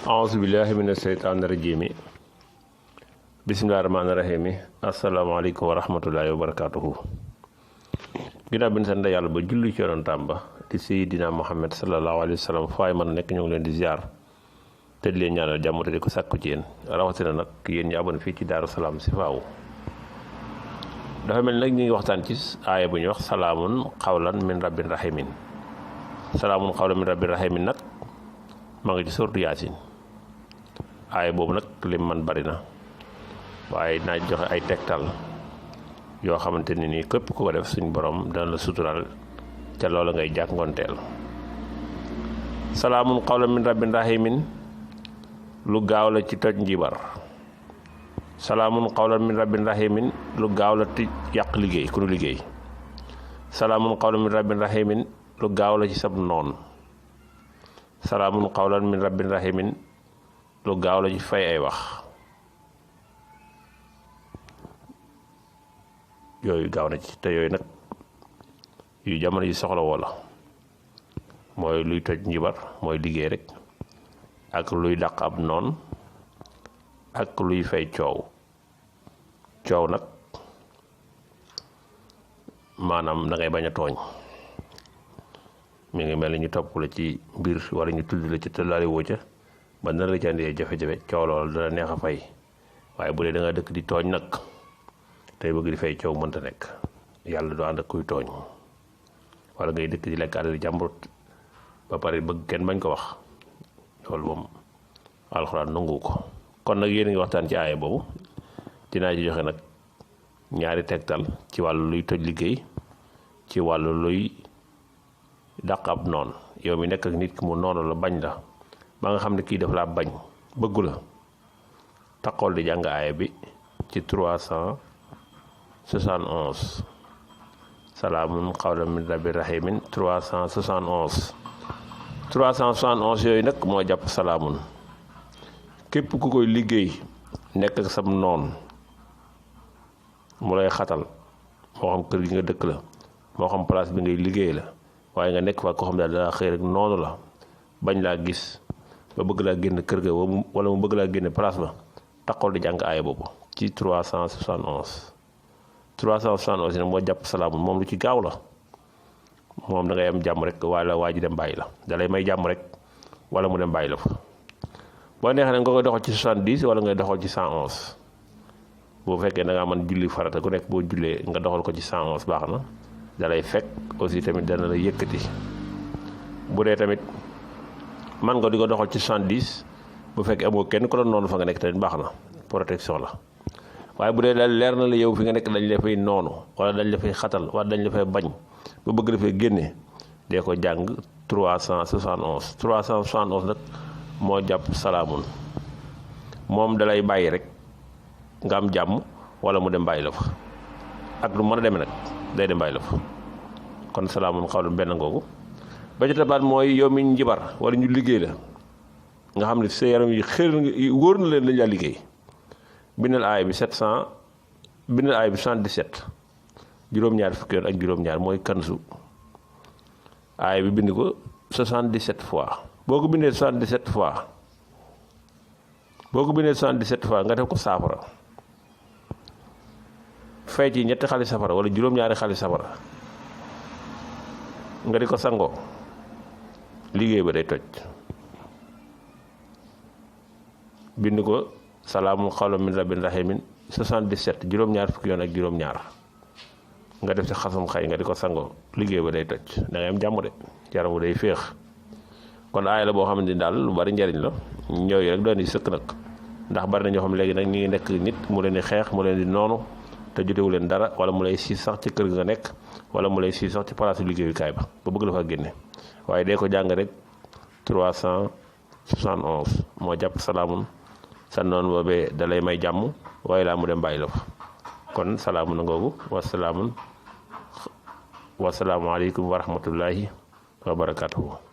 aousubillahi mina sheytaani rajimi bismillahi rahmaani rahimi asalaamaaleykum wa rahmatullahi wa barakaatuhu. ginnaaw bi ñu sant yàlla ba julli ci yonentam ba di Seydina Muhammad sallallahu alayhi wa sallam faay man nekk ñu ngi leen di ziar te di leen ñaanal jàmm te di ko sàkku ci yéen rawatina nag yéen ñi abonné fii ci Daaru Salaam Sifaawu. dafa mel nag ñu ngi waxtaan ci aaya bu ñuy wax salaamun xawlan min rabbin rahimin. salaamun xawlan min rabbin rahimin nag maa ngi ci sortu Yaasin. aaya boobu nag lim man bari na waaye naa joxe ay tegtal yoo xamante ne nii képp ku ko def suñ borom dana la sutural ca loola ngay jàngoonteel. salaamun qawlan min rabbin rahimin lu gaaw la ci toj njibar. salaamun qawlan min rabbin rahimin lu gaaw la ci yàq liggéey ku nu liggéey. salaamun qawlan min rabbin rahimin lu gaaw la ci sab noon. salaamun qawlan min rabbin rahimin lu gaaw la ci fay ay wax. yooyu gaaw na ci te yooyu nag yu jamono yi soxla woo la mooy luy toj njibar mooy liggéey rek ak luy dàq ab noon ak luy fay coow nag maanaam da ngay bañ a tooñ. mi ngi mel ni ñu topp la ci mbir wala ñu tudd la ci tëllaale woo ca ba nar la ci andee jafe-jafe coow loolu dana neex a fay waaye bu dee da nga dëkk di tooñ nag tey bëgg di fay coow mënta nekk yàlla du ànd ak kuy tooñ wala ngay dëkk di lekk àll di jàmbur ba pare bëgg kenn bañ ko wax loolu moom alxuraan nangu ko. kon nag yéen a ngi waxtaan ci aaya boobu dinaa ci joxe nag ñaari tegtal ci wàllu luy toj liggéey ci wàllu luy dàq ab noon yow mi nekk ak nit ki mu noonu la bañ la ba nga xam ne kii daf laa bañ bëggu la taxool di jàng aaya bi ci 371 salaamun qawlan min rabbin rahimin 371 yooyu nag moo jàpp salaamun. képp ku koy liggéey nekk ak sam noon mu lay xatal moo xam kër gi nga dëkk la moo xam place bi ngay liggéey la waaye nga nekk fa ko xam daal daa xëy rek noonu la bañ laa gis ba bëgg laa génn kër ga wala mu bëgg laa génn place ba taxool di jàng aaya boobu ci 371 371 nag moo jàpp salaamun moom lu ci gaaw la moom da ngay am jàmm rek wala waa ji dem bàyyi la da lay may jàmm rek wala mu dem bàyyi la fa. boo neexee nga koy doxal ci 70 wala ngay doxal ci 111 bu fekkee da ngaa mën julli farata ku nekk boo jullee nga doxal ko ci 111 baax na da lay fekk aussi tamit dana la yëkkati. bu dee tamit man nga di ko doxal ci 70 bu fekkee amoo kenn ku doon noonu fa nga nekk tamit baax na protection la waaye bu dee daal leer na la yow fi nga nekk dañ la fay noonu wala dañ la fay xatal wala dañ la fay bañ ba bëgg dafay génne dee ko jàng 371 371 nag moo jàpp salaamun moom dalay bàyyi rek nga am jàmm wala mu dem bàyyi la fa ak lu mën a demee nag day dem bàyyi la fa kon salaamun xawlan benn ngoogu. ba ci tabaat mooy yow mi njibar wala ñu liggéey la nga xam ne sa yaram yi xëy wóor na leen dañ laa liggéey bindal aay bi 117 juróom-ñaar fukki yoon ak juróom-ñaar mooy kansu aay bi bind ko 77 fois. boo ko bindee 77 fois nga def ko saafara fay ci ñetti xali safara wala juróom-ñaari xali safara nga di ko sangoo liggéey ba day toj. bind ko salaamun qawlan min rabbin rahimin 77 juróom-ñaar fukki yoon ak juróom-ñaar nga def ci xasum xay nga di ko sangoo liggéey ba day toj da ngay am jàmm de yaram wu day féex. kon aaya la boo xamante ni daal lu bari njariñ la ñooyu rek doon di sëkk nag ndax bari na ñoo xam léegi nag ñi ngi nekk nit mu leen di xeex mu leen di noonu te jotewu leen dara wala mu lay siis sax ci kër nga nekk wala mu lay siis sax ci palaasu liggéeyukaay ba bëgg la fa génne waaye dee ko jàng rek 371 moo jàpp salaamun sa noonu boobee da lay may jàmm waaye laa mu dem bàyyi la fa kon salaamun na ngoogu wasalaamu aleykum wa rahmatullahi wa barakatuhu.